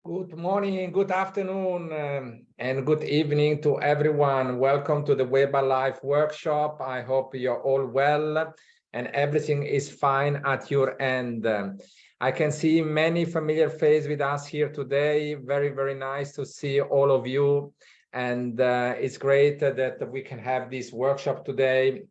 Good morning, good afternoon, and good evening to everyone. Welcome to the Weber Live workshop. I hope you're all well and everything is fine at your end. I can see many familiar faces with us here today. Very, very nice to see all of you. And it's great that we can have this workshop today.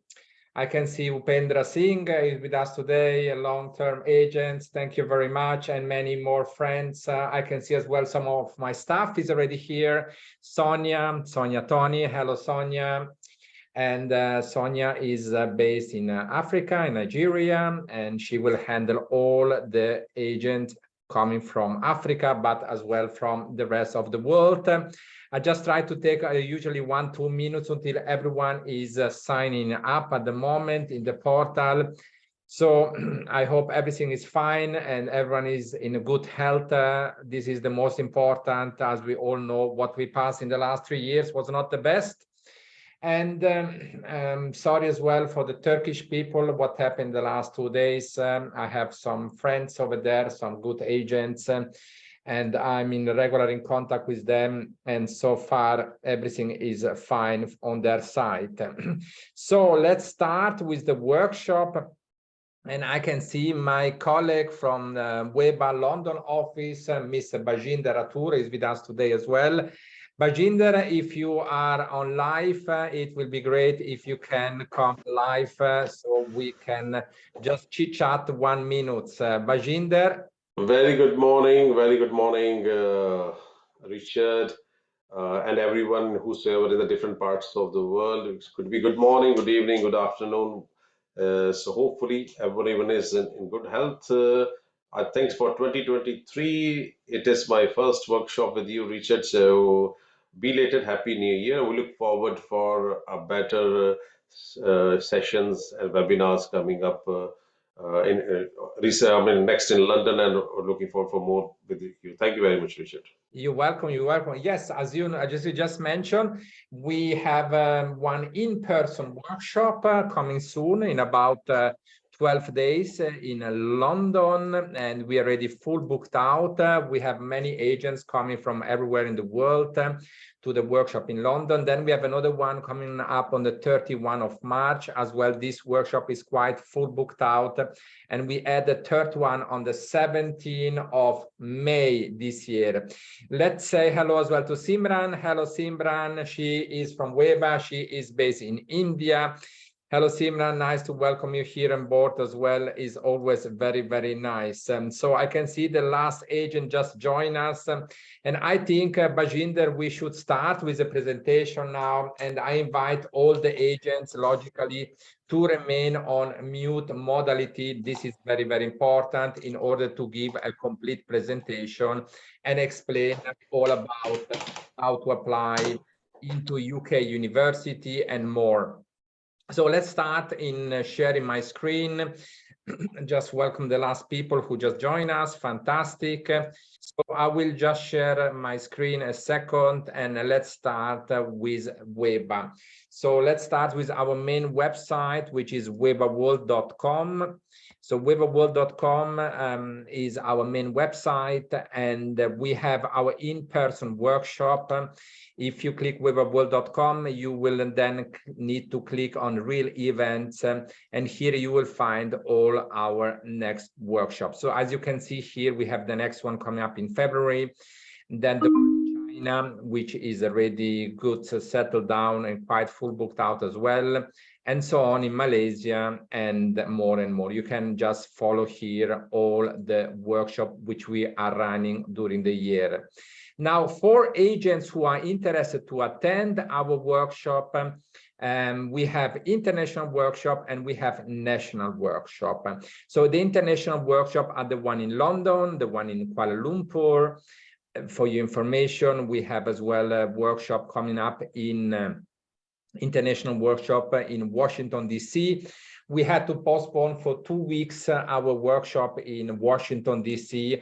I can see Upendra Singh is with us today, long-term agents. Thank you very much, and many more friends. I can see as well some of my staff is already here. Sonia Tony, hello Sonia. And Sonia is based in Africa, in Nigeria, and she will handle all the agents coming from Africa, but as well from the rest of the world. I just try to take usually 1-2 minutes until everyone is signing up at the moment in the portal. So I hope everything is fine and everyone is in a good health. This is the most important, as we all know, what we passed in the last 3 years was not the best. And sorry as well for the Turkish people, what happened the last 2 days. I have some friends over there, some good agents, and I'm in regular contact with them. And so far, everything is fine on their side. So let's start with the workshop. And I can see my colleague from the Weber London office, Mr. Bajinder Ratur, is with us today as well. Bajinder, if you are on live, it will be great if you can come live so we can just chit chat 1 minute. Bajinder. Very good morning, Richard, and everyone whosoever in the different parts of the world. It could be good morning, good evening, good afternoon. So hopefully everyone is in good health. I think for 2023, it is my first workshop with you, Richard. So belated Happy New Year. We look forward for a better sessions and webinars coming up. Next in London, and looking forward for more with you. Thank you very much, Richard. You're welcome. You're welcome. Yes, as you just mentioned, we have one in-person workshop coming soon in about 12 days in London, and we are already full booked out. We have many agents coming from everywhere in the world to the workshop in London. Then we have another one coming up on the 31st of March as well. This workshop is quite full booked out. And we add the third one on the 17th of May this year. Let's say hello as well to Simran. Hello, Simran. She is from Weber. She is based in India. Hello, Simran. Nice to welcome you here on board as well. Is always very, very nice. So I can see the last agent just joined us. And I think, Bajinder, we should start with the presentation now. And I invite all the agents, logically, to remain on mute modality. This is very, very important in order to give a complete presentation and explain all about how to apply into UK university and more. So let's start in sharing my screen. Just welcome the last people who just joined us. Fantastic. So I will just share my screen a second and let's start with Weber. So let's start with our main website, which is webaworld.com. So webaworld.com is our main website, and we have our in-person workshop. If you click webaworld.com, you will then need to click on real events, and here you will find all our next workshops. So as you can see here, we have the next one coming up in February, then the China, which is already good, settled down and quite full booked out as well, and so on in Malaysia, and more and more. You can just follow here all the workshop which we are running during the year. Now, for agents who are interested to attend our workshop, we have international workshop and we have national workshop. So the international workshop are the one in London, the one in Kuala Lumpur. For your information, we have as well a workshop coming up in international workshop in Washington, DC. We had to postpone for 2 weeks our workshop in Washington, DC.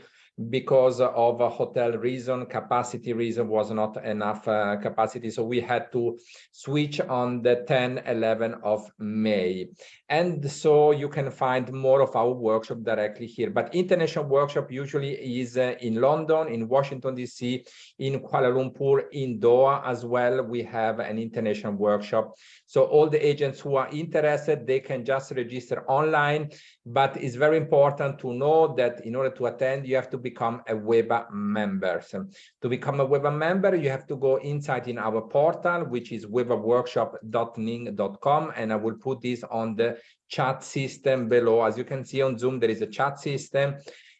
because of a hotel reason, capacity reason was not enough capacity. So we had to switch on the 10-11 of May. And so you can find more of our workshop directly here. But international workshop usually is in London, in Washington, DC, in Kuala Lumpur, in Doha as well. We have an international workshop. So all the agents who are interested, they can just register online. But it's very important to know that in order to attend, you have to become a WEBA member. So to become a WEBA member, you have to go inside in our portal, which is webaworkshop.ning.com. And I will put this on the chat system below. As you can see on Zoom, there is a chat system.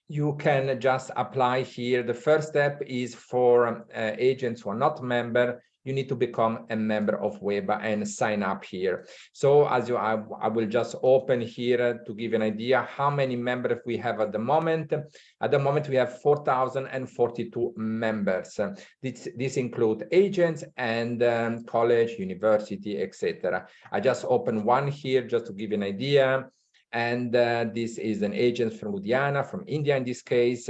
You can just apply here. The first step is for agents who are not member. You need to become a member of WEBA and sign up here. So as I will just open here to give you an idea how many members we have at the moment. At the moment, we have 4,042 members. This includes agents and college, university, etc. I just opened one here just to give you an idea. And this is an agent from Ludhiana, from India in this case.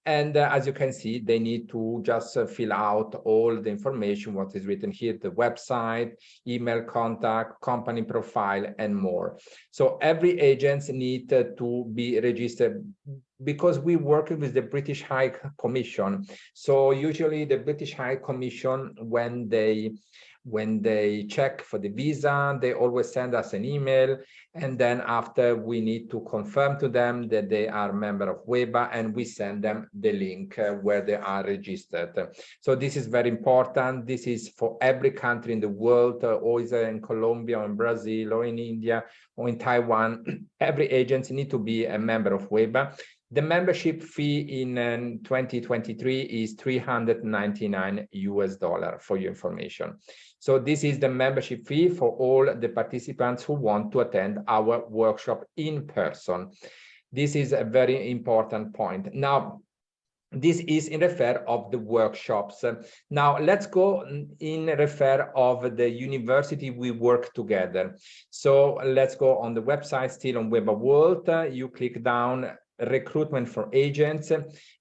And as you can see, they need to just fill out all the information, what is written here, the website, email contact, company profile, and more. So every agent needs to be registered because we work with the British High Commission. So usually the British High Commission, when they check for the visa, they always send us an email. And then after, we need to confirm to them that they are a member of WEBA, and we send them the link where they are registered. So this is very important. This is for every country in the world, or is in Colombia, or in Brazil, or in India, or in Taiwan. Every agency needs to be a member of WEBA. The membership fee in 2023 is $399 for your information. So this is the membership fee for all the participants who want to attend our workshop in person. This is a very important point. Now, this is in refer of the workshops. Now let's go in refer of the university we work together. So let's go on the website, still on webaworld. You click down recruitment for agents,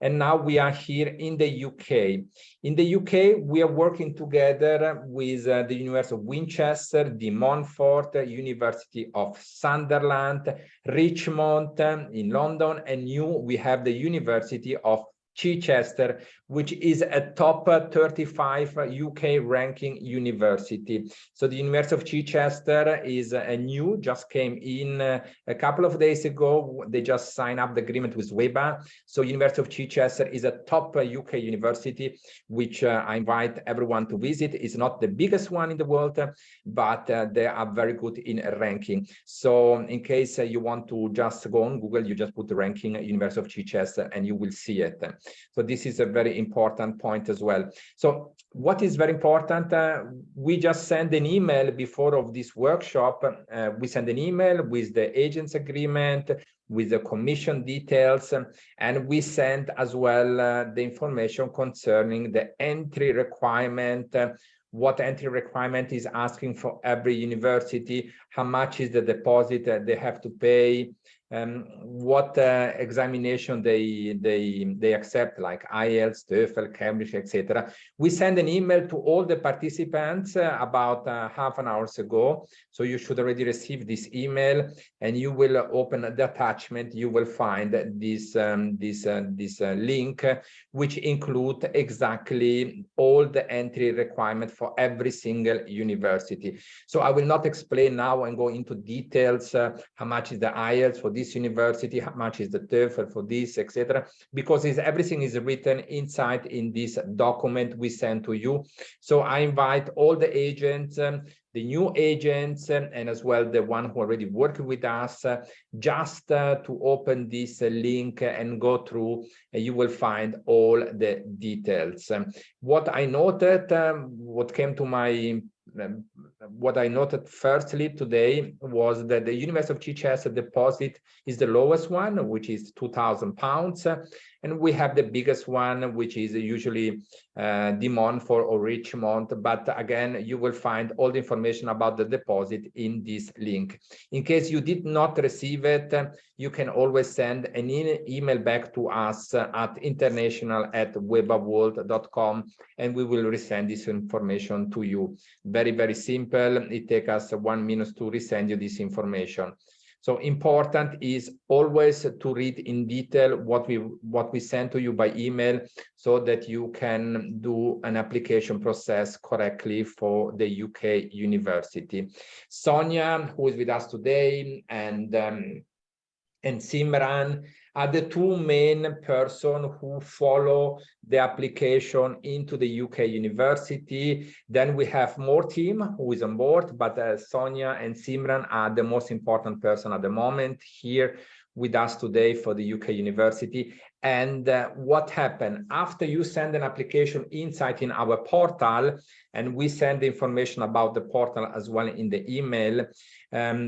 and now we are here in the UK. In the UK, we are working together with the University of Winchester, De Montfort, University of Sunderland, Richmond in London, and we have the University of Chichester, which is a top 35 UK ranking university. So the University of Chichester is a new, just came in a couple of days ago. They just signed up the agreement with WEBA. So University of Chichester is a top UK university, which I invite everyone to visit. It's not the biggest one in the world, but they are very good in ranking. So in case you want to just go on Google, you just put the ranking University of Chichester and you will see it. So this is a very important point as well. So what is very important, we just send an email before of this workshop. We send an email with the agent's agreement, with the commission details, and we send as well the information concerning the entry requirement, what entry requirement is asking for every university, how much is the deposit that they have to pay, what examination they accept, like IELTS, TOEFL, Cambridge, etc. We send an email to all the participants about half an hour ago. So you should already receive this email, and you will open the attachment. You will find this link, which include exactly all the entry requirement for every single university. So I will not explain now and go into details how much is the IELTS for this university, how much is the TOEFL for this, etc., because everything is written inside in this document we send to you. So I invite all the agents, the new agents, and as well the one who already worked with us, just to open this link and go through, and you will find all the details. What I noted, what came to my what I noted firstly today was that the University of Chichester deposit is the lowest one, which is £2,000. And we have the biggest one, which is usually De Montfort or Richmond. But again, you will find all the information about the deposit in this link. In case you did not receive it, you can always send an email back to us at international@webaworld.com, and we will resend this information to you. Very, very simple. It takes us 1 minute to resend you this information. So important is always to read in detail what we send to you by email, so that you can do an application process correctly for the UK university. Sonia, who is with us today, and Simran are the two main persons who follow the application into the UK university. Then we have more team who is on board, but Sonia and Simran are the most important person at the moment here with us today for the UK university. And what happened after you send an application inside in our portal, and we send the information about the portal as well in the email,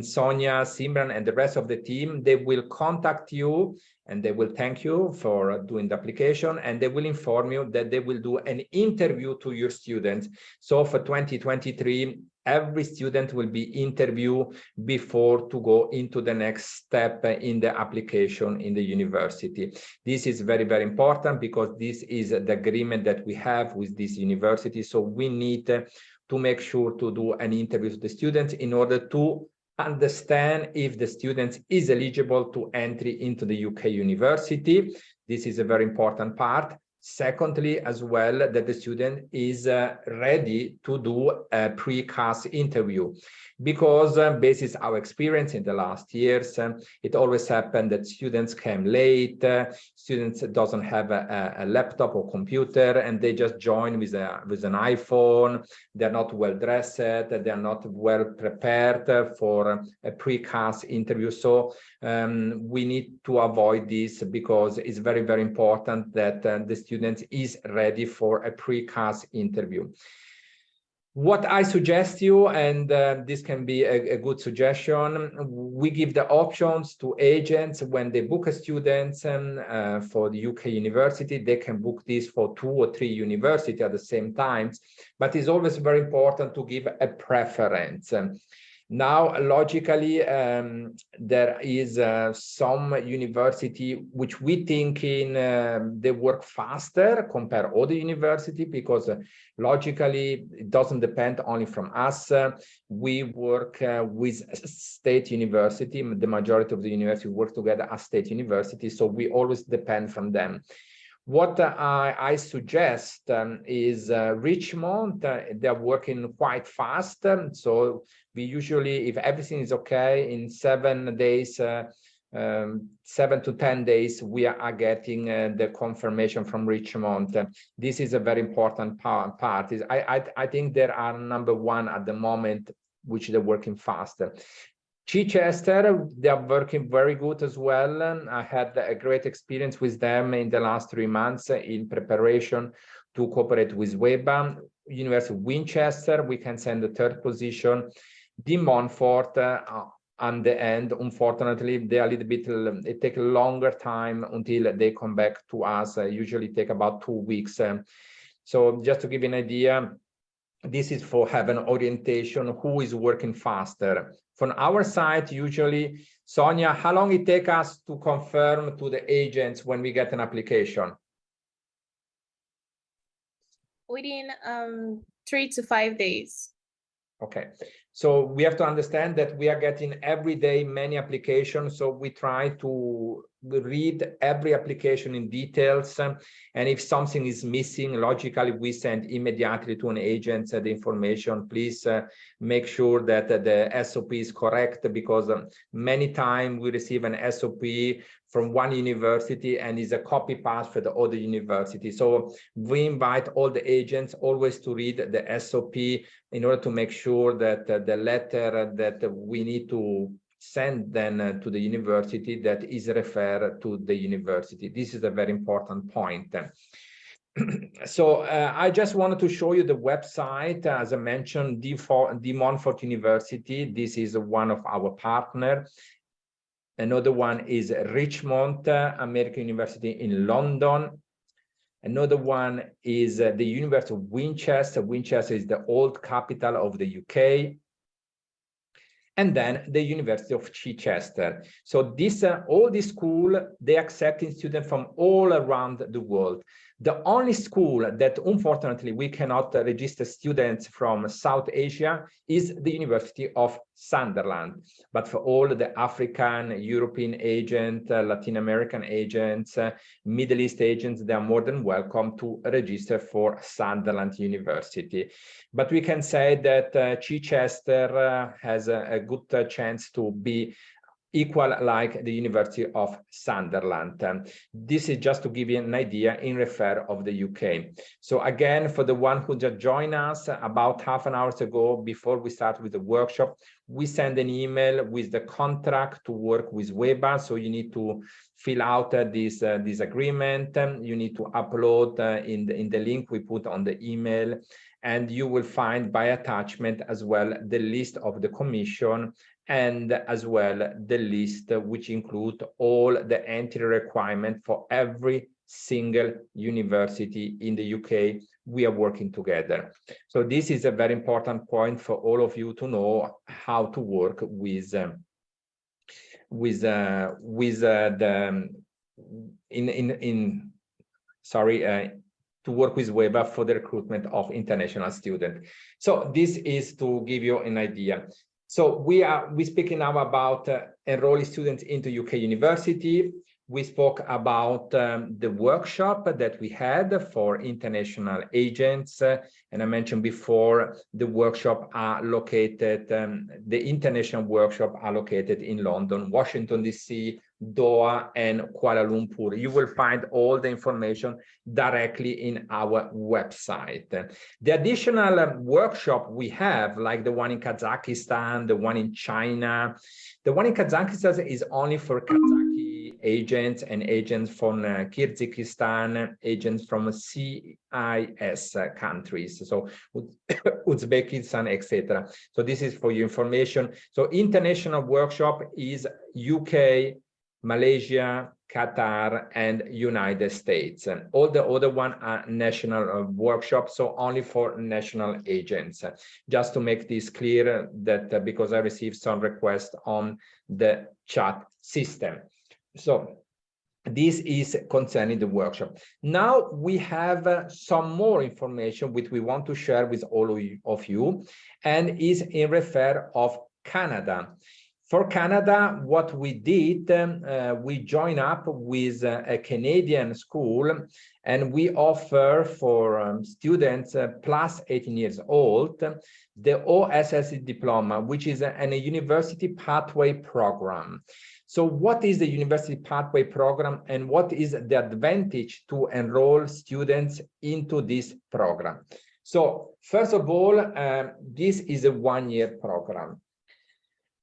Sonia, Simran, and the rest of the team, they will contact you and they will thank you for doing the application, and they will inform you that they will do an interview to your students. So for 2023, every student will be interviewed before to go into the next step in the application in the university. This is very, very important, because this is the agreement that we have with this university. So we need to make sure to do an interview with the students in order to understand if the student is eligible to entry into the UK university. This is a very important part. Secondly, as well, that the student is ready to do a pre-CAS interview, because based on our experience in the last years, it always happened that students came late, students doesn't have a laptop or computer, and they just join with an iPhone. They're not well dressed, they're not well prepared for a pre-CAS interview. So we need to avoid this, because it's very, very important that the student is ready for a pre-CAS interview. What I suggest you, and this can be a good suggestion, we give the options to agents when they book a student for the UK university. They can book this for 2 or 3 universities at the same time, but it's always very important to give a preference. Now, logically, there is some university which we think they work faster compared to other university, because logically it doesn't depend only from us. We work with state university. The majority of the university work together as state university, so we always depend from them. What I suggest is Richmond. They're working quite fast. So we usually, if everything is okay, in 7 days, 7 to 10 days, we are getting the confirmation from Richmond. This is a very important part. I think they are #1 at the moment, which they're working faster. Chichester, they are working very good as well. I had a great experience with them in the last 3 months in preparation to cooperate with WEBA. University of Winchester, we can send the 3rd position. De Montfort, on the end, unfortunately, they are a little bit, it takes a longer time until they come back to us. Usually take about 2 weeks. So just to give you an idea, this is for have an orientation who is working faster. From our side, usually, Sonia, how long it take us to confirm to the agents when we get an application? Within 3 to 5 days. Okay, so we have to understand that we are getting every day many applications, so we try to read every application in details, and if something is missing, logically we send immediately to an agent the information. Please make sure that the SOP is correct, because many times we receive an SOP from one university and is a copy paste for the other university. So we invite all the agents always to read the SOP in order to make sure that the letter that we need to send then to the university, that is referred to the university. This is a very important point. So I just wanted to show you the website. As I mentioned, De Montfort University. This is one of our partners. Another one is Richmond American University in London. Another one is the University of Winchester. Winchester is the old capital of the UK. And then the University of Chichester. So this, all these schools, they accepting students from all around the world. The only school that unfortunately we cannot register students from South Asia is the University of Sunderland. But for all the African, European agents, Latin American agents, Middle East agents, they are more than welcome to register for Sunderland University. But we can say that Chichester has a good chance to be equal like the University of Sunderland. This is just to give you an idea in refer of the UK. So again, for the one who just joined us about half an hour ago, before we start with the workshop, we send an email with the contract to work with WEBA. So you need to fill out this agreement. You need to upload in the link we put on the email. And you will find by attachment as well the list of the commission and as well the list which include all the entry requirement for every single university in the UK. We are working together. So this is a very important point for all of you to know how to work with to work with WEBA for the recruitment of international students. So this is to give you an idea. So we're speaking now about enrolling students into UK university. We spoke about the workshop that we had for international agents. And I mentioned before, the workshop are located, the international workshop are located in London, Washington, DC, Doha, and Kuala Lumpur. You will find all the information directly in our website. The additional workshop we have, like the one in Kazakhstan, the one in China, the one in Kazakhstan is only for Kazakh agents and agents from Kyrgyzstan, agents from CIS countries, so Uzbekistan, etc. So this is for your information. So international workshop is UK, Malaysia, Qatar, and United States. And all the other one are national workshops, so only for national agents. Just to make this clear, that because I received some requests on the chat system. So this is concerning the workshop. Now we have some more information which we want to share with all of you, and is in refer of Canada. For Canada, what we did, we joined up with a Canadian school, and we offer for students plus 18 years old, the OSSE diploma, which is a university pathway program. So what is the university pathway program, and what is the advantage to enroll students into this program? So first of all, this is a one-year program.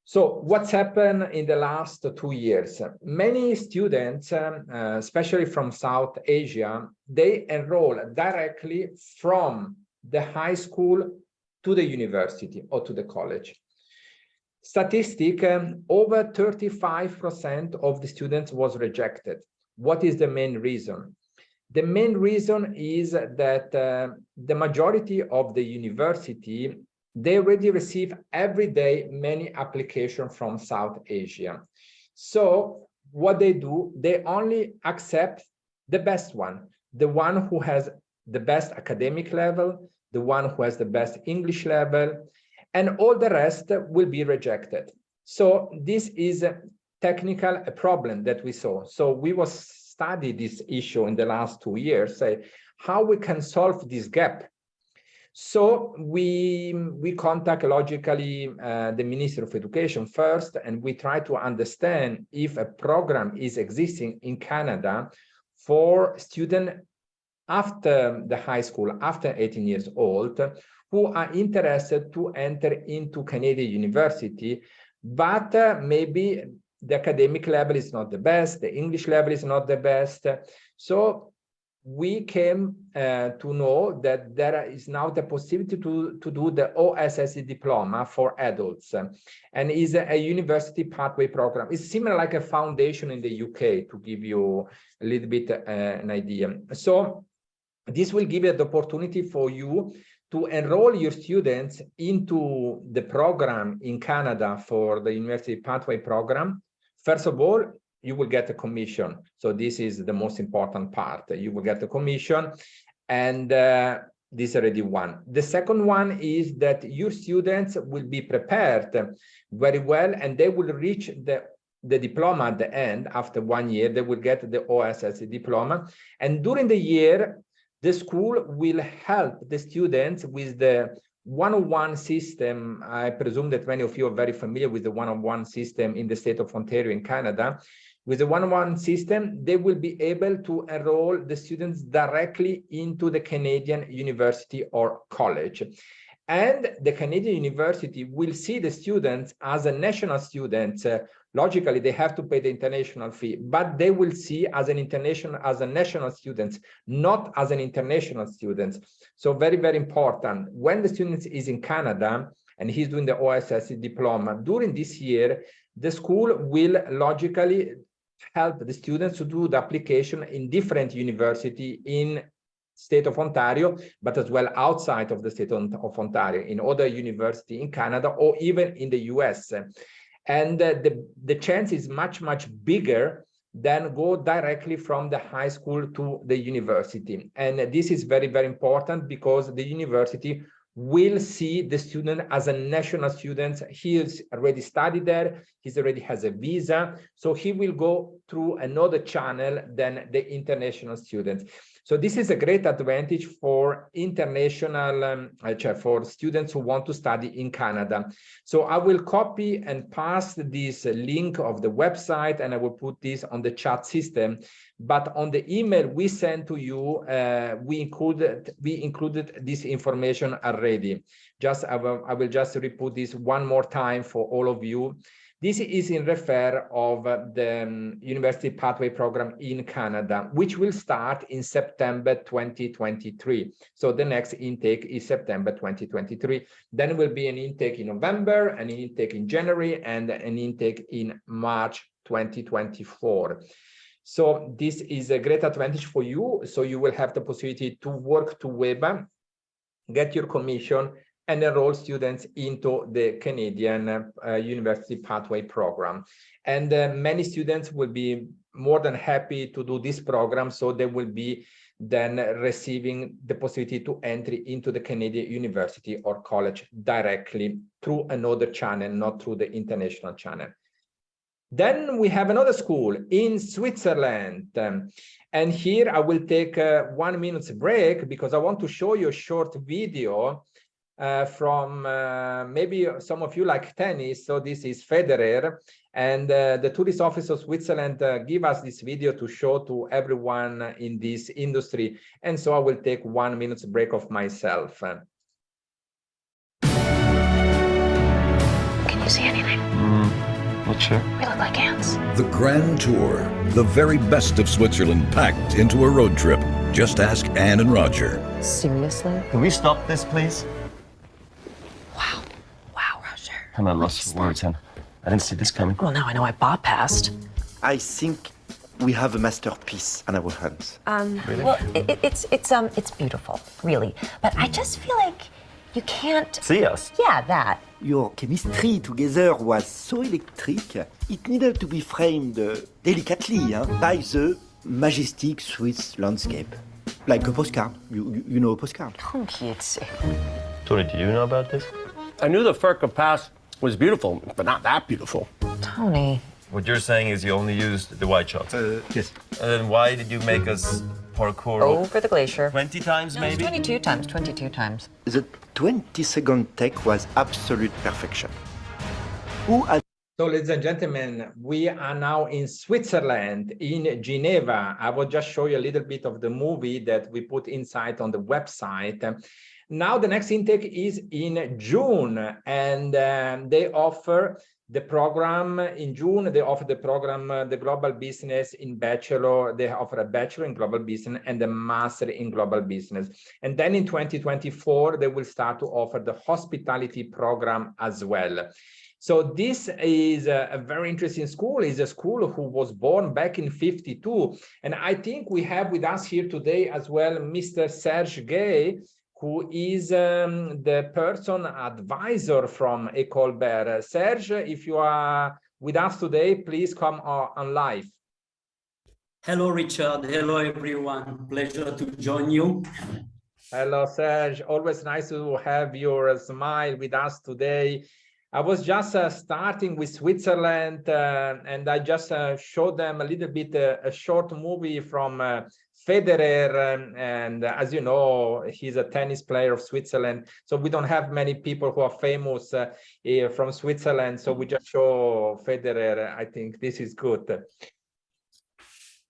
So what's happened in the last 2 years? Many students, especially from South Asia, they enroll directly from the high school to the university or to the college. Statistic, over 35% of the students was rejected. What is the main reason? The main reason is that the majority of the university, they already receive every day many applications from South Asia. So what they do, they only accept the best one, the one who has the best academic level, the one who has the best English level, and all the rest will be rejected. So this is a technical problem that we saw. So we will study this issue in the last 2 years, say how we can solve this gap. So we contact logically the Ministry of Education first, and we try to understand if a program is existing in Canada for students after the high school, after 18 years old, who are interested to enter into Canadian university, but maybe the academic level is not the best, the English level is not the best. So we came to know that there is now the possibility to do the OSSE diploma for adults, and is a university pathway program. It's similar like a foundation in the UK, to give you a little bit an idea. So this will give you the opportunity for you to enroll your students into the program in Canada for the university pathway program. First of all, you will get a commission. So this is the most important part. You will get a commission, and this is already one. The second one is that your students will be prepared very well, and they will reach the diploma at the end. After 1 year, they will get the OSSE diploma. And during the year, the school will help the students with the one-on-one system. I presume that many of you are very familiar with the one-on-one system in the state of Ontario in Canada. With the one-on-one system, they will be able to enroll the students directly into the Canadian university or college. And the Canadian university will see the students as a national student. Logically, they have to pay the international fee, but they will see as a national student, not as an international student. So very, very important. When the student is in Canada and he's doing the OSSE diploma, during this year, the school will logically help the students to do the application in different university in state of Ontario, but as well outside of the state of Ontario, in other university in Canada or even in the US. And the chance is much, much bigger than go directly from the high school to the university. And this is very, very important because the university will see the student as a national student. He has already studied there, he already has a visa, so he will go through another channel than the international students. So this is a great advantage for international, for students who want to study in Canada. So I will copy and paste this link of the website, and I will put this on the chat system. But on the email we sent to you, we included this information already. I will just repeat this one more time for all of you. This is in refer of the University Pathway Program in Canada, which will start in September 2023. So the next intake is September 2023. Then will be an intake in November, an intake in January, and an intake in March 2024. So this is a great advantage for you. So you will have the possibility to work to WEBA, get your commission, and enroll students into the Canadian University Pathway Program. And many students will be more than happy to do this program, so they will be then receiving the possibility to enter into the Canadian university or college directly through another channel, not through the international channel. Then we have another school in Switzerland. And here I will take a 1 minute break because I want to show you a short video from maybe some of you like tennis. So this is Federer, and the tourist office of Switzerland give us this video to show to everyone in this industry. And so I will take 1 minute break of myself. Can you see anything? Not sure. We look like ants. The Grand Tour, the very best of Switzerland packed into a road trip. Just ask Anne and Roger. Seriously? Can we stop this, please? Wow. Wow, Roger. I'm at loss for words, Anne. I didn't see this coming. Well, now I know I bypassed. I think we have a masterpiece on our hands. Really? Well, it's beautiful, really. But I just feel like you can't See us? Yeah, that. Your chemistry together was so electric, it needed to be framed delicately by the majestic Swiss landscape. Like a postcard. You know a postcard. Oh, cutesy. Tony, do you know about this? I knew the Furka Pass was beautiful, but not that beautiful. Tony. What you're saying is you only used the white chalk. Yes. And then why did you make us parkour Over the glacier. 20 times, No, it's maybe? 22 times, 22 times. The 20-second take was absolute perfection. Who had So, ladies and gentlemen, we are now in Switzerland, in Geneva. I will just show you a little bit of the movie that we put inside on the website. Now, the next intake is in June, and they offer the program in June. They offer the program, the global business in bachelor. They offer a bachelor in global business and a master in global business. And then in 2024, they will start to offer the hospitality program as well. So this is a very interesting school. It's a school who was born back in 52. And I think we have with us here today as well, Mr. Serge Gay, who is the person advisor from École Bert. Serge, if you are with us today, please come on live. Hello, Richard. Hello, everyone. Pleasure to join you. Hello, Serge. Always nice to have your smile with us today. I was just starting with Switzerland, and I just showed them a little bit a short movie from Federer, and as you know, he's a tennis player of Switzerland. So we don't have many people who are famous from Switzerland. So we just show Federer. I think this is good.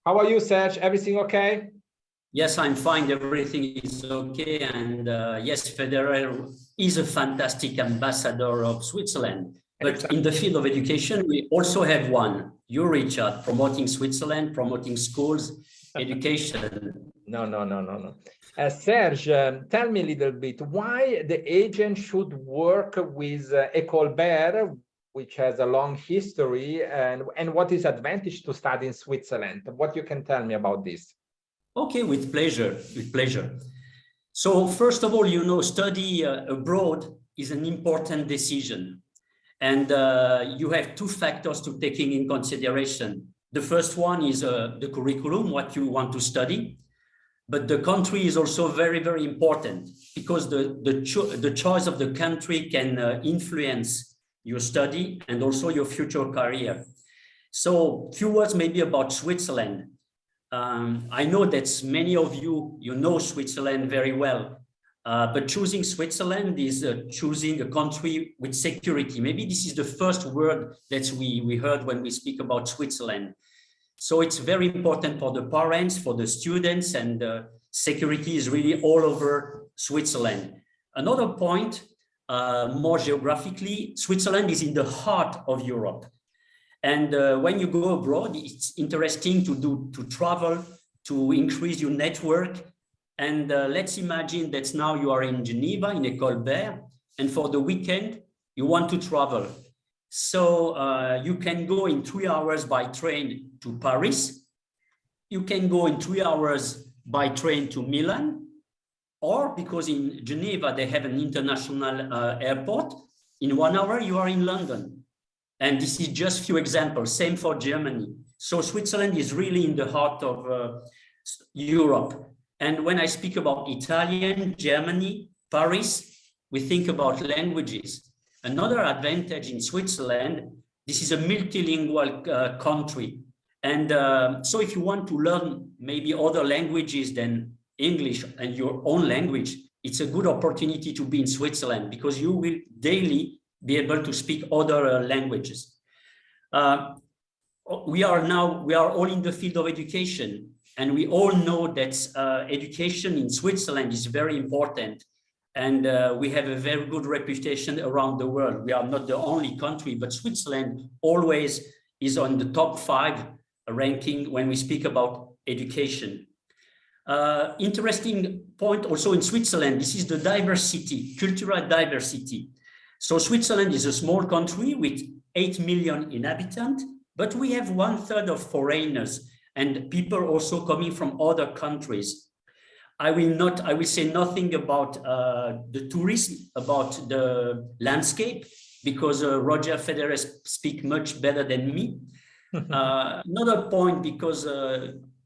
How are you, Serge? Everything okay? Yes, I'm fine. Everything is okay. And yes, Federer is a fantastic ambassador of Switzerland. But in the field of education, we also have one. You, Richard, promoting Switzerland, promoting schools, education. No. Serge, tell me a little bit why the agent should work with École Bert, which has a long history, and what is advantage to study in Switzerland? What you can tell me about this? Okay, with pleasure, with pleasure. So first of all, you know, study abroad is an important decision. And you have two factors to taking in consideration. The first one is the curriculum, what you want to study. But the country is also very, very important because the choice of the country can influence your study and also your future career. So few words maybe about Switzerland. I know that many of you know Switzerland very well, but choosing Switzerland is choosing a country with security. Maybe this is the first word that we heard when we speak about Switzerland. So it's very important for the parents, for the students, and security is really all over Switzerland. Another point, more geographically, Switzerland is in the heart of Europe. And when you go abroad, it's interesting to travel, to increase your network. And let's imagine that now you are in Geneva, in École Bert, and for the weekend, you want to travel. So you can go in 3 hours by train to Paris. You can go in 3 hours by train to Milan, or because in Geneva, they have an international airport, in 1 hour, you are in London. And this is just a few examples, same for Germany. So Switzerland is really in the heart of Europe. And when I speak about Italian, Germany, Paris, we think about languages. Another advantage in Switzerland, this is a multilingual country. And so if you want to learn maybe other languages than English and your own language, it's a good opportunity to be in Switzerland because you will daily be able to speak other languages. We are all in the field of education, and we all know that education in Switzerland is very important, and we have a very good reputation around the world. We are not the only country, but Switzerland always is on the top 5 ranking when we speak about education. Interesting point also in Switzerland, this is the diversity, cultural diversity. So Switzerland is a small country with 8 million inhabitants, but we have 1/3 of foreigners and people also coming from other countries. I will say nothing about the tourism, about the landscape, because Roger Federer speaks much better than me. Another point, because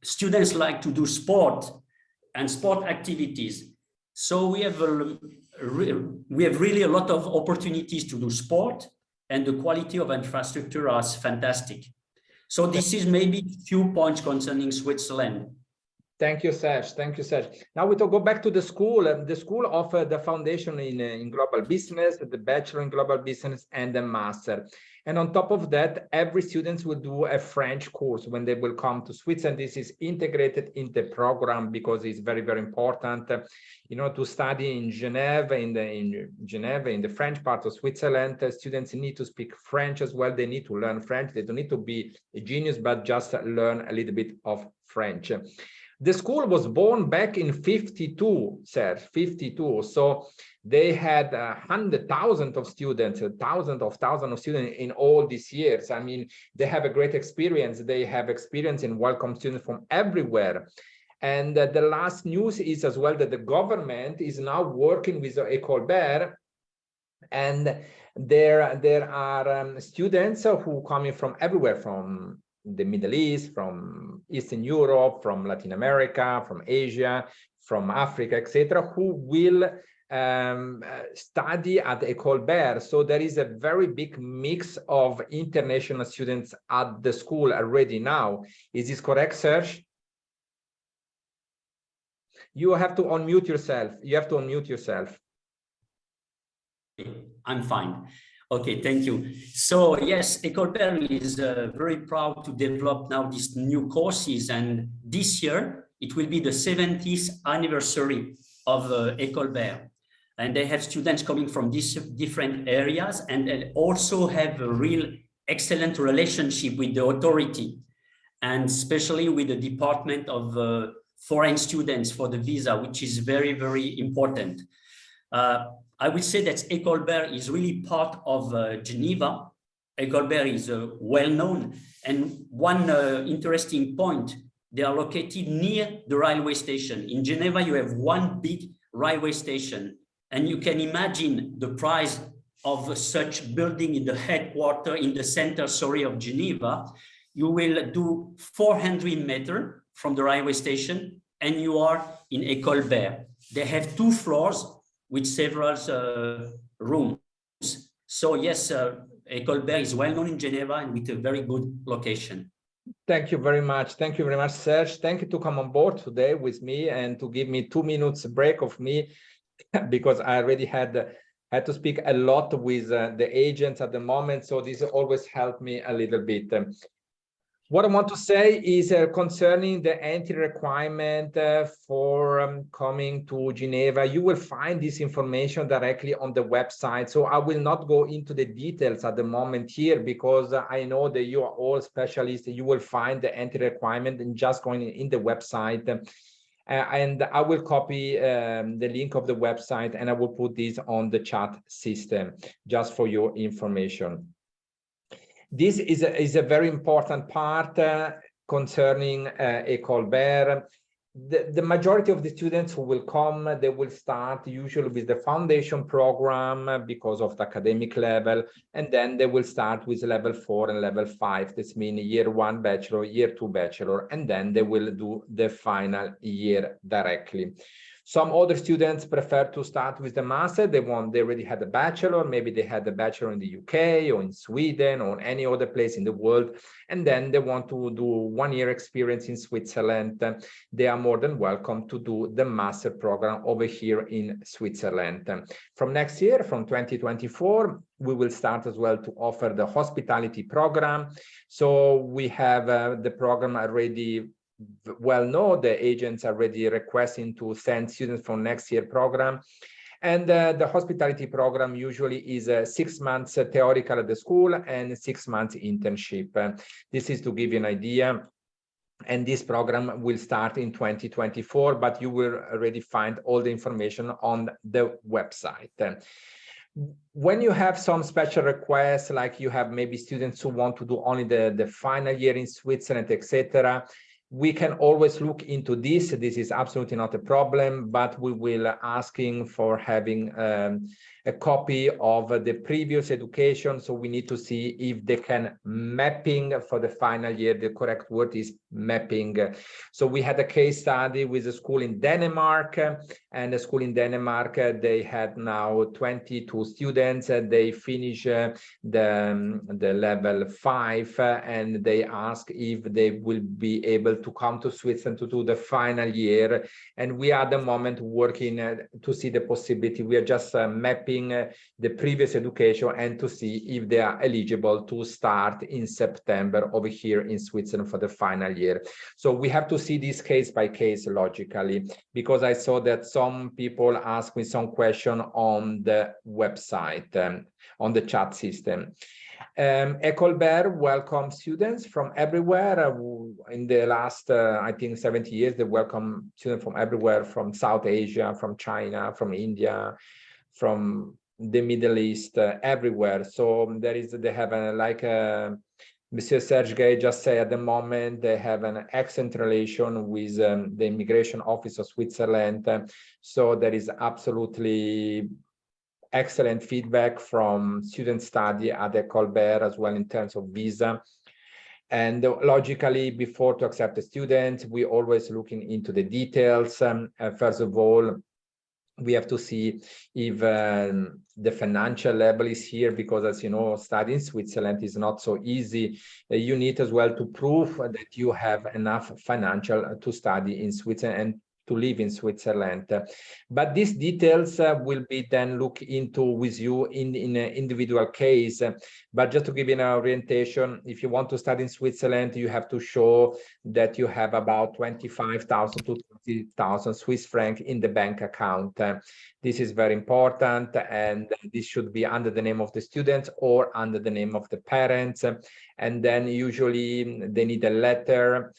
students like to do sport and sport activities. So we have really a lot of opportunities to do sport, and the quality of infrastructure is fantastic. So this is maybe a few points concerning Switzerland. Thank you, Serge. Thank you, Serge. Now we go back to the school. The school offers the foundation in global business, the bachelor in global business, and the master. And on top of that, every student will do a French course when they will come to Switzerland. This is integrated in the program because it's very, very important. To study in Geneva, in the French part of Switzerland, students need to speak French as well. They need to learn French. They don't need to be a genius, but just learn a little bit of French. The school was born back in 52, sir, 52. So they had 100,000 of students, thousands of students in all these years. I mean, they have a great experience. They have experience in welcome students from everywhere. And the last news is as well that the government is now working with École Bert, and there are students who coming from everywhere, from the Middle East, from Eastern Europe, from Latin America, from Asia, from Africa, etc., who will study at École Bert. So there is a very big mix of international students at the school already now. Is this correct, Serge? You have to unmute yourself. You have to unmute yourself. I'm fine. Okay, thank you. So yes, École Bert is very proud to develop now these new courses, and this year it will be the 70th anniversary of École Bert. And they have students coming from these different areas, and also have a real excellent relationship with the authority, and especially with the Department of Foreign Students for the visa, which is very, very important. I would say that École Bert is really part of Geneva. École Bert is well known. And one interesting point, they are located near the railway station. In Geneva, you have one big railway station. And you can imagine the price of such building in the headquarters, in the center, of Geneva. You will do 400 meters from the railway station, and you are in École Bert. They have 2 floors with several rooms. So yes, École Bert is well known in Geneva and with a very good location. Thank you very much. Thank you very much, Serge. Thank you to come on board today with me and to give me 2 minutes break of me, because I already had to speak a lot with the agents at the moment. So this always helped me a little bit. What I want to say is concerning the entry requirement for coming to Geneva. You will find this information directly on the website. So I will not go into the details at the moment here, because I know that you are all specialists. You will find the entry requirement and just going in the website. And I will copy the link of the website, and I will put this on the chat system just for your information. This is a very important part concerning École Bert. The majority of the students who will come, they will start usually with the foundation program because of the academic level, and then they will start with level 4 and level 5. This means year 1 bachelor, year 2 bachelor, and then they will do the final year directly. Some other students prefer to start with the master. They already had a bachelor. Maybe they had a bachelor in the UK or in Sweden or any other place in the world. And then they want to do 1 year experience in Switzerland. They are more than welcome to do the master program over here in Switzerland. From next year, from 2024, we will start as well to offer the hospitality program. So we have the program already well known. The agents are already requesting to send students for next year program. And the hospitality program usually is 6 months theoretical at the school and 6 months internship. This is to give you an idea. And this program will start in 2024, but you will already find all the information on the website. When you have some special requests, like you have maybe students who want to do only the final year in Switzerland, etc., we can always look into this. This is absolutely not a problem, but we will asking for having a copy of the previous education. So we need to see if they can mapping for the final year. The correct word is mapping. So we had a case study with a school in Denmark, and the school in Denmark, they had now 22 students. They finish the level 5, and they ask if they will be able to come to Switzerland to do the final year. And we are at the moment working to see the possibility. We are just mapping comparing the previous education and to see if they are eligible to start in September over here in Switzerland for the final year. So we have to see this case by case logically, because I saw that some people ask me some question on the website, on the chat system. Ecolbert welcome students from everywhere. In the last, I think, 70 years, they welcome students from everywhere, from South Asia, from China, from India, from the Middle East, everywhere. So they have Monsieur Sergei just said at the moment, they have an excellent relation with the Immigration Office of Switzerland. So there is absolutely excellent feedback from student study at the Colbert as well in terms of visa. And logically, before to accept a student, we always looking into the details. First of all, we have to see if the financial level is here, because as you know, studying in Switzerland is not so easy. You need as well to prove that you have enough financial to study in Switzerland and to live in Switzerland. But these details will be then looked into with you in an individual case. But just to give you an orientation, if you want to study in Switzerland, you have to show that you have about 25,000 to 30,000 Swiss francs in the bank account. This is very important, and this should be under the name of the students or under the name of the parents. And then usually they need a letter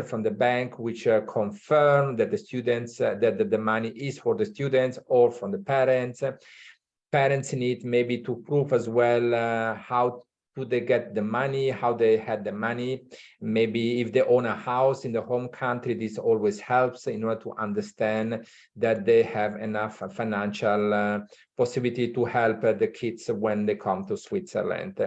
from the bank which confirm that the students that the money is for the students or from the parents. Parents need maybe to prove as well how do they get the money, how they had the money. Maybe if they own a house in the home country, this always helps in order to understand that they have enough financial possibility to help the kids when they come to Switzerland.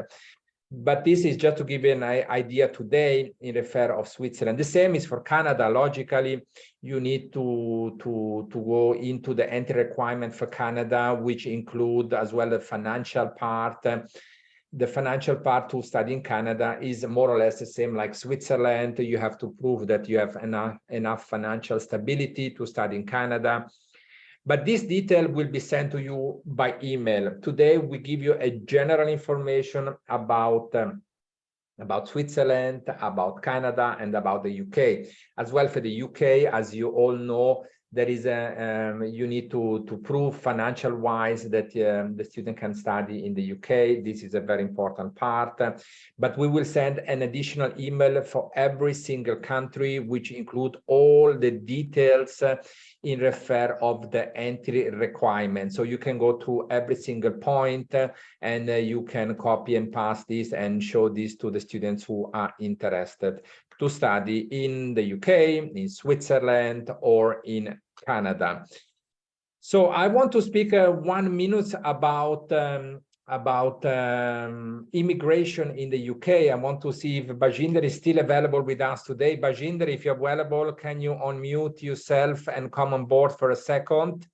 But this is just to give you an idea today in refer of Switzerland. The same is for Canada. Logically, you need to go into the entry requirement for Canada, which include as well the financial part. The financial part to study in Canada is more or less the same like Switzerland. You have to prove that you have enough financial stability to study in Canada. But this detail will be sent to you by email. Today, we give you a general information about Switzerland, about Canada, and about the UK. As well for the UK, as you all know, there is you need to prove financial wise that the student can study in the UK. This is a very important part. But we will send an additional email for every single country, which include all the details in refer of the entry requirement. So you can go to every single point and you can copy and paste this and show this to the students who are interested to study in the UK, in Switzerland, or in Canada. So I want to speak 1 minute about immigration in the UK. I want to see if Bajinder is still available with us today. Bajinder, if you're available, can you unmute yourself and come on board for a second?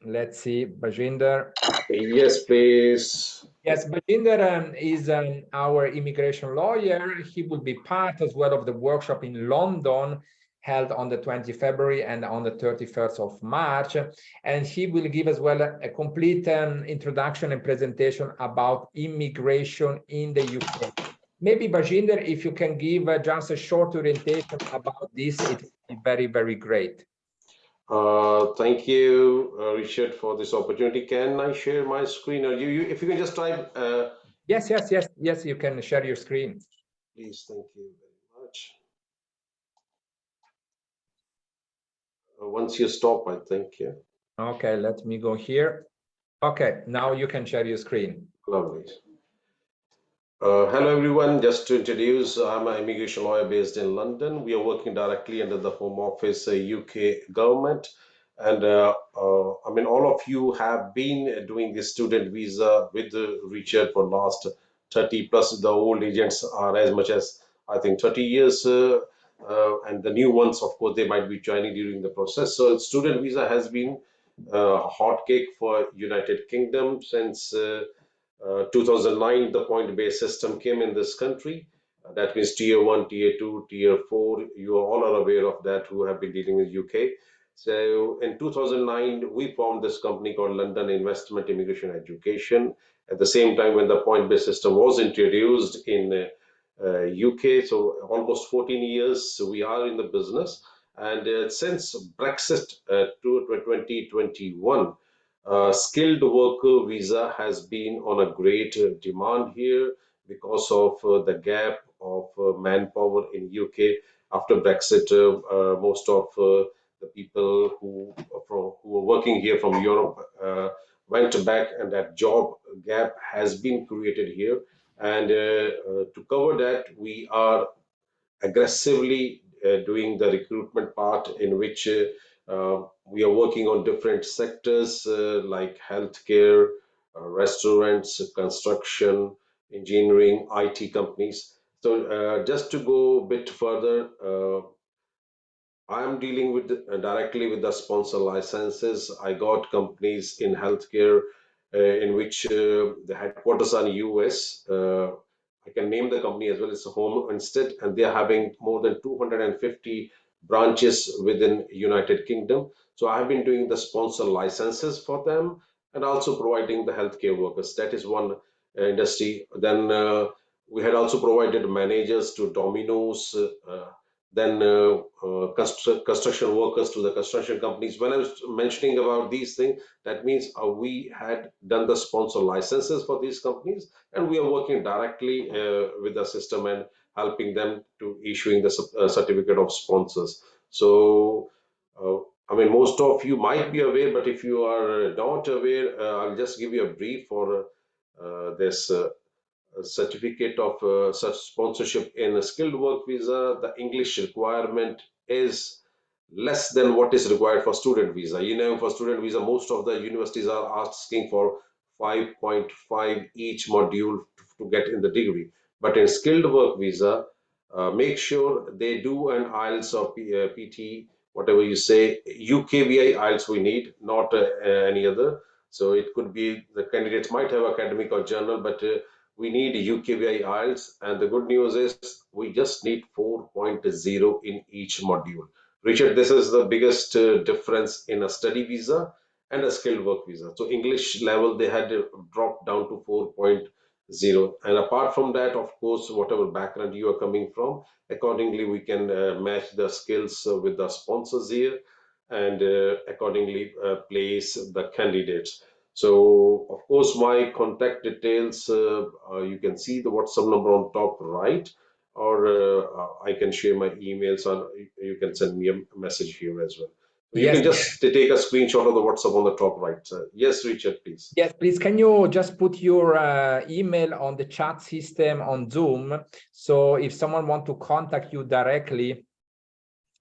Let's see, Bajinder. Yes, please. Yes, Bajinder is our immigration lawyer. He will be part as well of the workshop in London held on the 20th February and on the 31st of March. And he will give as well a complete introduction and presentation about immigration in the UK. Maybe Bajinder, if you can give just a short orientation about this, it would be very, very great. Thank you, Richard, for this opportunity. Can I share my screen? Or if you can just type. Yes, you can share your screen. Please, thank you very much. Once you stop, I think, yeah. Okay, let me go here. Okay, now you can share your screen. Lovely. Hello, everyone. Just to introduce, I'm an immigration lawyer based in London. We are working directly under the Home Office, UK government. And I mean, all of you have been doing this student visa with Richard for last 30 plus. The old agents are as much as, I think, 30 years. And the new ones, of course, they might be joining during the process. So student visa has been a hot cake for United Kingdom since 2009. The point-based system came in this country. That means tier 1, tier 2, tier 4. You all are aware of that who have been dealing with UK. So in 2009, we formed this company called London Investment Immigration Education. At the same time, when the point-based system was introduced in UK, so almost 14 years we are in the business. And since Brexit to 2021, skilled worker visa has been on a great demand here because of the gap of manpower in UK after Brexit. Most of the people who were working here from Europe went back, and that job gap has been created here. And to cover that, we are aggressively doing the recruitment part, in which we are working on different sectors like healthcare, restaurants, construction, engineering, IT companies. So just to go a bit further, I'm dealing with directly with the sponsor licenses. I got companies in healthcare in which the headquarters are in US. I can name the company as well. It's a home instead, and they are having more than 250 branches within United Kingdom. So I have been doing the sponsor licenses for them and also providing the healthcare workers. That is one industry. Then we had also provided managers to Domino's. Then construction workers to the construction companies. When I was mentioning about these things, that means we had done the sponsor licenses for these companies, and we are working directly with the system and helping them to issuing the certificate of sponsors. So, I mean, most of you might be aware, but if you are not aware, I'll just give you a brief for this certificate of such sponsorship in a skilled work visa. The English requirement is less than what is required for student visa. You know, for student visa, most of the universities are asking for 5.5 each module to get in the degree. But in skilled work visa, make sure they do an IELTS or PT, whatever you say, UKVI IELTS we need, not any other. So it could be the candidates might have academic or journal, but we need UKVI IELTS, and the good news is we just need 4.0 in each module. Richard, this is the biggest difference in a study visa and a skilled work visa. So English level, they had dropped down to 4.0. And apart from that, of course, whatever background you are coming from, accordingly, we can match the skills with the sponsors here and accordingly place the candidates. So, of course, my contact details, you can see the WhatsApp number on top right, or I can share my emails, and you can send me a message here as well. You Yes. can just take a screenshot of the WhatsApp on the top right. Yes, Richard, please. Yes, please. Can you just put your email on the chat system on Zoom? So if someone want to contact you directly,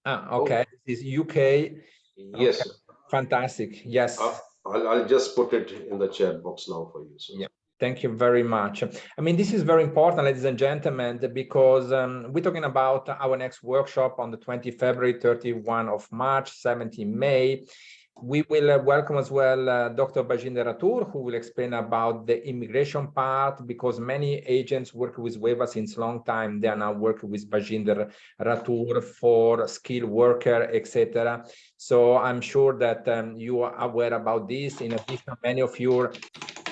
okay, this is UK. Yes. Okay. Fantastic. Yes. I'll just put it in the chat box now for you. So. Yeah. Thank you very much. I mean, this is very important, ladies and gentlemen, because we're talking about our next workshop on the 20th February, 31 of March, 17 May. We will welcome as well Dr. Bajinder Rathur, who will explain about the immigration part, because many agents work with WEVA since long time. They are now working with Bajinder Rathur for skilled worker, etc. So I'm sure that you are aware about this. In addition, many of your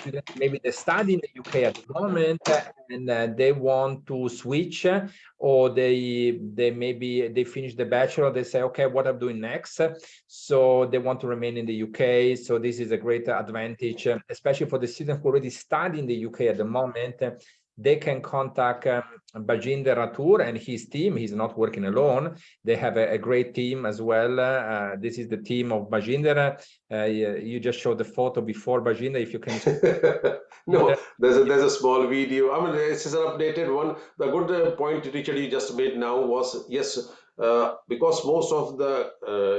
students, maybe they study in the UK at the moment and they want to switch, or they maybe they finish the bachelor, they say, okay, what I'm doing next? So they want to remain in the UK. So this is a great advantage, especially for the students who already study in the UK at the moment. They can contact Bajinder Rathur and his team. He's not working alone. They have a great team as well. This is the team of Bajinder. You just showed the photo before Bajinder, if you can. No, there's a small video. I mean, this is an updated one. The good point, Richard, you just made now was, yes, because most of the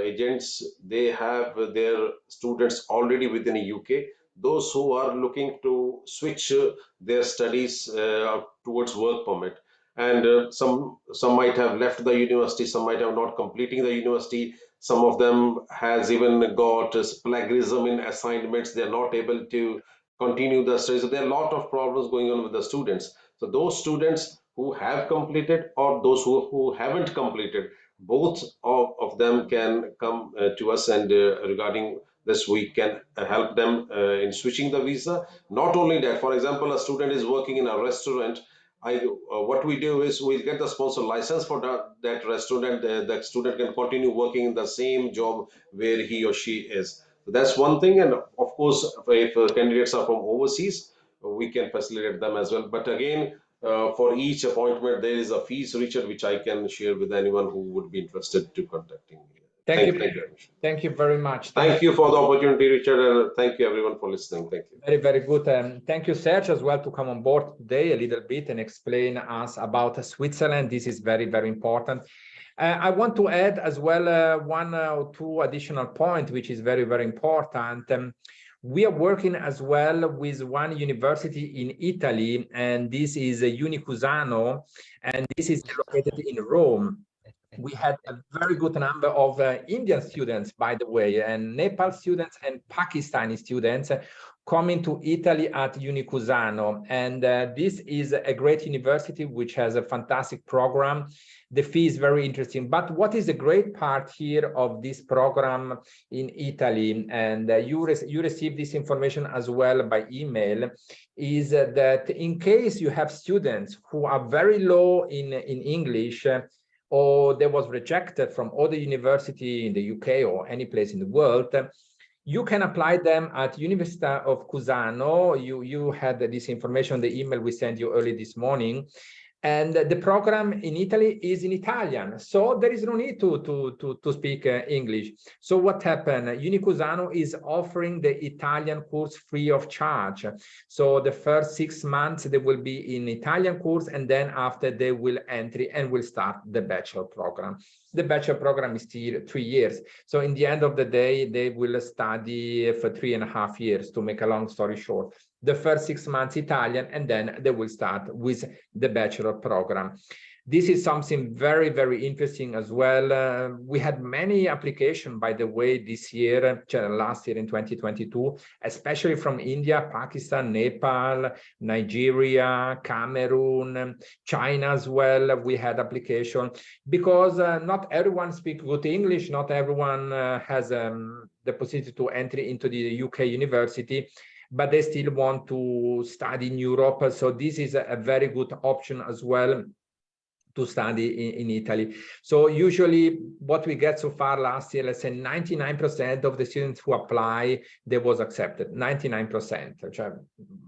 agents, they have their students already within the UK. Those who are looking to switch their studies towards work permit, and some might have left the university, some might have not completing the university. Some of them has even got plagiarism in assignments. They're not able to continue the studies. So there are a lot of problems going on with the students. So those students who have completed or those who haven't completed. Both of them can come to us, and regarding this we can help them in switching the visa. Not only that, for example, a student is working in a restaurant. What we do is we'll get the sponsor license for that restaurant, and the student can continue working in the same job where he or she is. So that's one thing. And of course, if candidates are from overseas, we can facilitate them as well. But again, for each appointment, there is a fees, Richard, which I can share with anyone who would be interested to contacting me. Thank you very much. Thank you for the opportunity, Richard, and thank you everyone for listening. Thank you. Very, very good. Thank you, Serge, as well, to come on board today a little bit and explain us about Switzerland. This is very, very important. I want to add as well one or two additional points, which is very, very important. We are working as well with one university in Italy, and this is Unicusano, and this is located in Rome. We had a very good number of Indian students, by the way, and Nepal students and Pakistani students coming to Italy at Unicusano. And this is a great university which has a fantastic program. The fee is very interesting. But what is the great part here of this program in Italy, and you receive this information as well by email, is that in case you have students who are very low in English, or they was rejected from other university in the UK or any place in the world, you can apply them at University of Cusano. You had this information, the email we sent you early this morning. And the program in Italy is in Italian, so there is no need to speak English. So what happened? Unicusano is offering the Italian course free of charge. So the first 6 months they will be in Italian course, and then after they will enter and will start the bachelor program. The bachelor program is still 3 years. So in the end of the day, they will study for 3.5 years, to make a long story short. The first 6 months Italian, and then they will start with the bachelor program. This is something very, very interesting as well. We had many applications, by the way, this year, last year in 2022, especially from India, Pakistan, Nepal, Nigeria, Cameroon, China as well. We had application because not everyone speaks good English. Not everyone has the possibility to enter into the UK university, but they still want to study in Europe. So this is a very good option as well to study in Italy. So usually what we get so far last year, let's say 99% of the students who apply, they was accepted, 99%. Which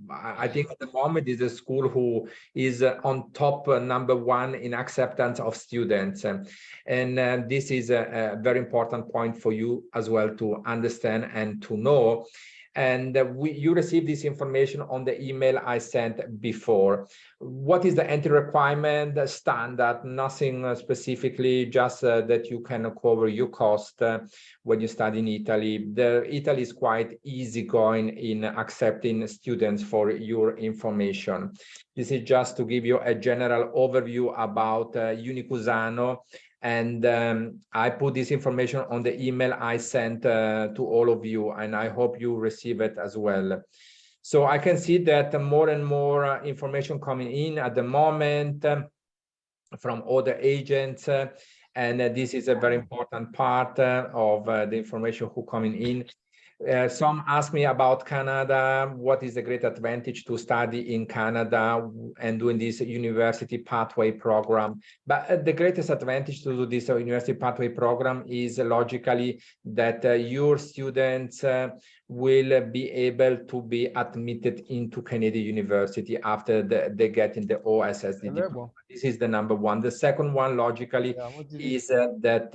I think at the moment is a school who is on top #1 in acceptance of students. And this is a very important point for you as well to understand and to know. And you receive this information on the email I sent before. What is the entry requirement? Standard, nothing specifically, just that you can cover your cost when you study in Italy. Italy is quite easygoing in accepting students for your information. This is just to give you a general overview about Unicusano. And I put this information on the email I sent to all of you, and I hope you receive it as well. So I can see that more and more information coming in at the moment from other agents, and this is a very important part of the information who coming in. Some ask me about Canada. What is the great advantage to study in Canada and doing this university pathway program? But the greatest advantage to do this university pathway program is logically that your students will be able to be admitted into Canadian university after they get in the OSSD diploma. This is the #1. The second one, logically, is that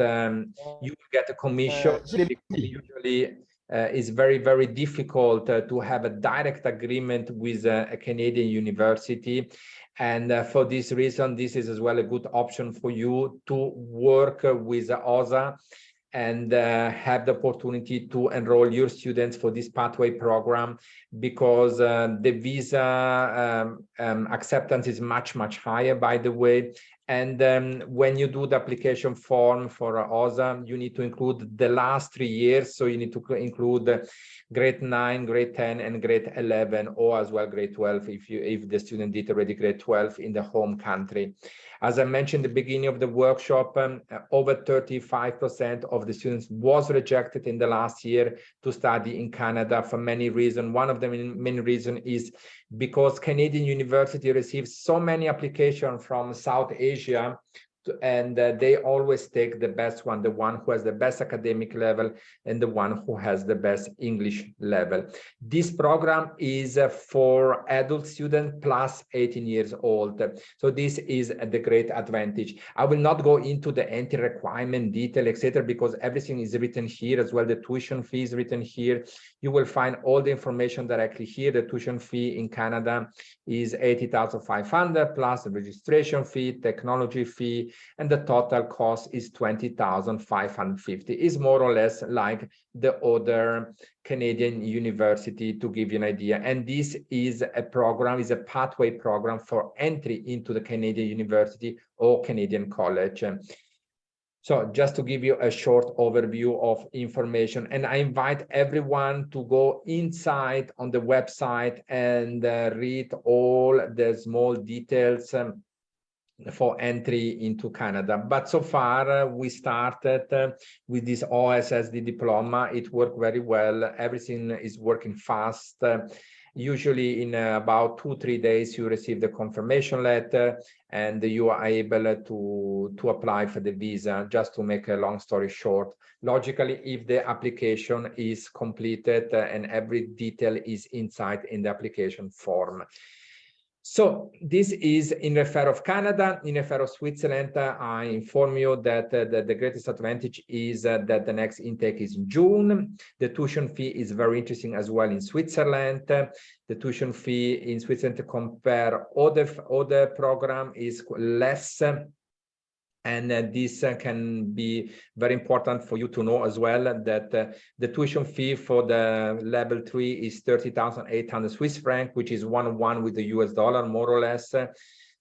you will get a commission. Usually, it's very, very difficult to have a direct agreement with a Canadian university. And for this reason, this is as well a good option for you to work with OSA and have the opportunity to enroll your students for this pathway program, because the visa acceptance is much, much higher, by the way. And when you do the application form for OSA, you need to include the last 3 years. So you need to include grade 9, grade 10, and grade 11, or as well grade 12 if the student did already grade 12 in the home country. As I mentioned at the beginning of the workshop, over 35% of the students was rejected in the last year to study in Canada for many reasons. One of the main reasons is because Canadian university receives so many applications from South Asia, and they always take the best one, the one who has the best academic level and the one who has the best English level. This program is for adult students plus 18 years old. So this is the great advantage. I will not go into the entry requirement detail, etc., because everything is written here as well. The tuition fee is written here. You will find all the information directly here. The tuition fee in Canada is $80,500 plus the registration fee, technology fee, and the total cost is $20,550. Is more or less like the other Canadian university, to give you an idea. And this is a program, is a pathway program for entry into the Canadian university or Canadian college. So just to give you a short overview of information, and I invite everyone to go inside on the website and read all the small details for entry into Canada. But so far, we started with this OSSD diploma. It worked very well. Everything is working fast. Usually in about 2-3 days, you receive the confirmation letter and you are able to apply for the visa. Just to make a long story short, logically, if the application is completed and every detail is inside in the application form. So this is in refer of Canada. In refer of Switzerland, I inform you that the greatest advantage is that the next intake is in June. The tuition fee is very interesting as well in Switzerland. The tuition fee in Switzerland to compare other program is less. And this can be very important for you to know as well, that the tuition fee for the level 3 is 30,800 Swiss franc, which is 1-1 with the US dollar, more or less.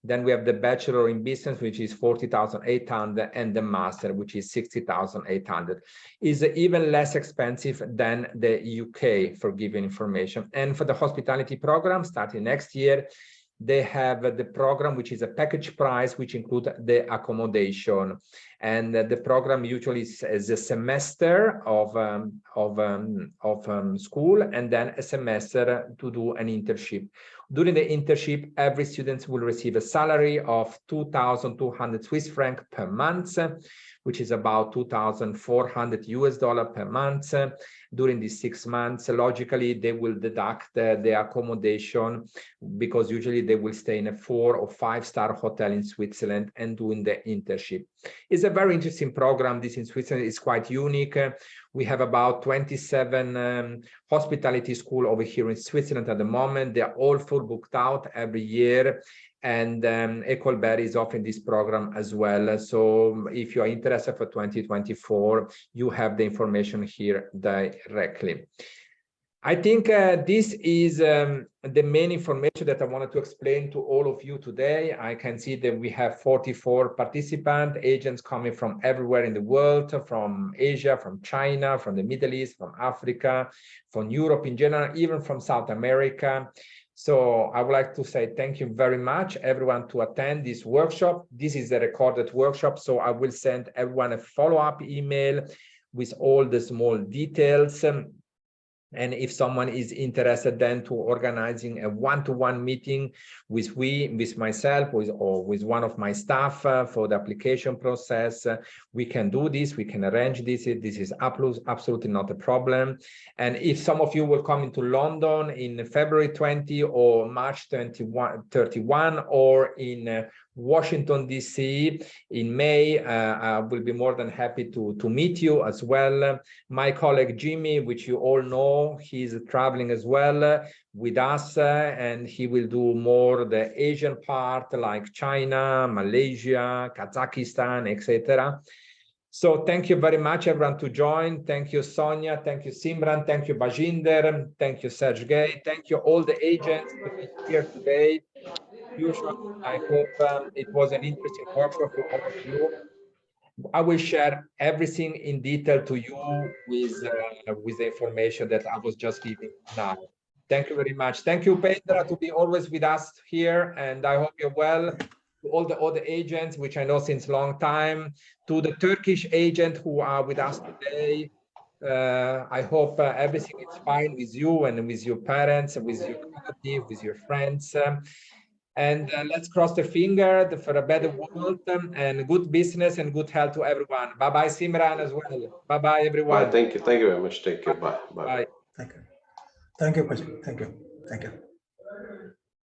Then we have the bachelor in business, which is 40,800, and the master, which is 60,800. Is even less expensive than the UK, for giving information. And for the hospitality program, starting next year, they have the program, which is a package price, which includes the accommodation. And the program usually is a semester of school, and then a semester to do an internship. During the internship, every student will receive a salary of 2,200 Swiss franc per month, which is about 2,400 US dollar per month. During these 6 months, logically, they will deduct the accommodation, because usually they will stay in a 4- or 5-star hotel in Switzerland and doing the internship. It's a very interesting program. This in Switzerland is quite unique. We have about 27 hospitality schools over here in Switzerland at the moment. They're all full booked out every year. And École Berry is offering this program as well. So if you are interested for 2024, you have the information here directly. I think this is the main information that I wanted to explain to all of you today. I can see that we have 44 participants, agents coming from everywhere in the world, from Asia, from China, from the Middle East, from Africa, from Europe in general, even from South America. So I would like to say thank you very much, everyone, to attend this workshop. This is a recorded workshop, so I will send everyone a follow-up email with all the small details. And if someone is interested then to organizing a one-to-one meeting with myself or with one of my staff for the application process, we can do this, we can arrange this. This is absolutely not a problem. And if some of you will come into London in February 20 or March 31, or in Washington, D.C. in May, I will be more than happy to meet you as well. My colleague Jimmy, which you all know, he's traveling as well with us, and he will do more the Asian part, like China, Malaysia, Kazakhstan, etc. So thank you very much, everyone, to join. Thank you, Sonia. Thank you, Simran. Thank you, Bajinder. Thank you, Sergey. Thank you, all the agents here today. usual, I hope it was an interesting workshop for all of you. I will share everything in detail to you with the information that I was just giving now. Thank you very much. Thank you, Petra, to be always with us here, and I hope you're well. To all the other agents, which I know since long time, to the Turkish agent who are with us today. I hope everything is fine with you and with your parents, and with your community, with your friends. And let's cross the finger for a better world and good business and good health to everyone. Bye-bye, Simran, as well. Bye-bye, everyone. Bye. Thank you very much. Take care. Bye. Bye. Thank you. Thank you, Pajit. Thank you. Thank you.